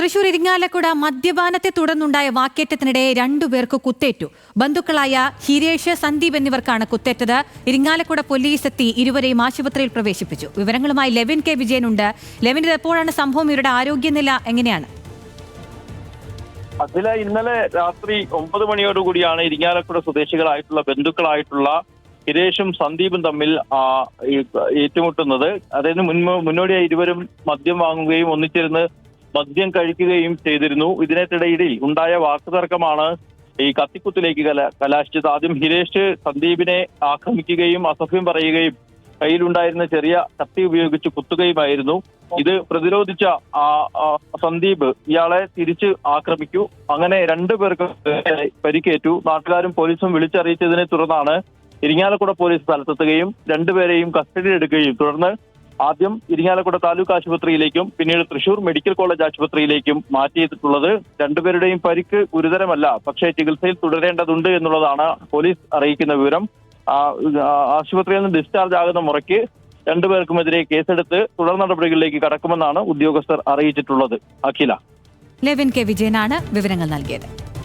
തൃശൂർ ഇരിങ്ങാലക്കുട മദ്യപാനത്തെ തുടർന്നുണ്ടായ വാക്കേറ്റത്തിനിടെ രണ്ടുപേർക്ക് കുത്തേറ്റു. ബന്ധുക്കളായ ഹിരേഷ്, സന്ദീപ് എന്നിവർക്കാണ് കുത്തേറ്റത്. ഇരിങ്ങാലക്കുട പോലീസ് എത്തി ഇരുവരെയും ആശുപത്രിയിൽ പ്രവേശിപ്പിച്ചു. വിവരങ്ങളുമായി ലെവിൻ കെ വിജയനുണ്ട്. ലെവിൻ, ഇത് എപ്പോഴാണ് സംഭവം? ഇവരുടെ ആരോഗ്യനില എങ്ങനെയാണ്? അതിൽ ഇന്നലെ രാത്രി 9 മണിയോടുകൂടിയാണ് ഇരിങ്ങാലക്കുട സ്വദേശികളായിട്ടുള്ള ബന്ധുക്കളായിട്ടുള്ള ഹിരേഷും സന്ദീപും തമ്മിൽ ഏറ്റുമുട്ടുന്നത്. അതായത് മുന്നോടിയായി ഇരുവരും മദ്യം വാങ്ങുകയും ഒന്നിച്ചിരുന്ന് മദ്യം കഴിക്കുകയും ചെയ്തിരുന്നു. ഇതിനിടയിൽ ഉണ്ടായ വാക്കുതർക്കമാണ് ഈ കത്തിക്കുത്തിലേക്ക് കലാശിച്ചത്. ആദ്യം ഹിരേഷ് സന്ദീപിനെ ആക്രമിക്കുകയും അസഭ്യം പറയുകയും കയ്യിലുണ്ടായിരുന്ന ചെറിയ കത്തി ഉപയോഗിച്ച് കുത്തുകയുമായിരുന്നു. ഇത് പ്രതിരോധിച്ച സന്ദീപ് ഇയാളെ തിരിച്ച് ആക്രമിക്കൂ. അങ്ങനെ രണ്ടുപേർക്ക് പരിക്കേറ്റു. നാട്ടുകാരും പോലീസും വിളിച്ചറിയിച്ചതിനെ തുടർന്നാണ് ഇരിങ്ങാലക്കുട പോലീസ് സ്ഥലത്തെത്തുകയും രണ്ടുപേരെയും കസ്റ്റഡിയിലെടുക്കുകയും തുടർന്ന് ആദ്യം ഇരിങ്ങാലക്കുട താലൂക്ക് ആശുപത്രിയിലേക്കും പിന്നീട് തൃശൂർ മെഡിക്കൽ കോളേജ് ആശുപത്രിയിലേക്കും മാറ്റിയിട്ടുള്ളത്. രണ്ടുപേരുടെയും പരിക്ക് ഗുരുതരമല്ല, പക്ഷേ ചികിത്സയിൽ തുടരേണ്ടതുണ്ട് എന്നുള്ളതാണ് പോലീസ് അറിയിക്കുന്ന വിവരം. ആശുപത്രിയിൽ നിന്ന് ഡിസ്ചാർജ് ആകുന്ന മുറയ്ക്ക് രണ്ടുപേർക്കുമെതിരെ കേസെടുത്ത് തുടർ നടപടികളിലേക്ക് കടക്കുമെന്നാണ് ഉദ്യോഗസ്ഥർ അറിയിച്ചിട്ടുള്ളത്. അഖില. ലെവിൻ കെ വിജയനാണ് വിവരങ്ങൾ നൽകിയത്.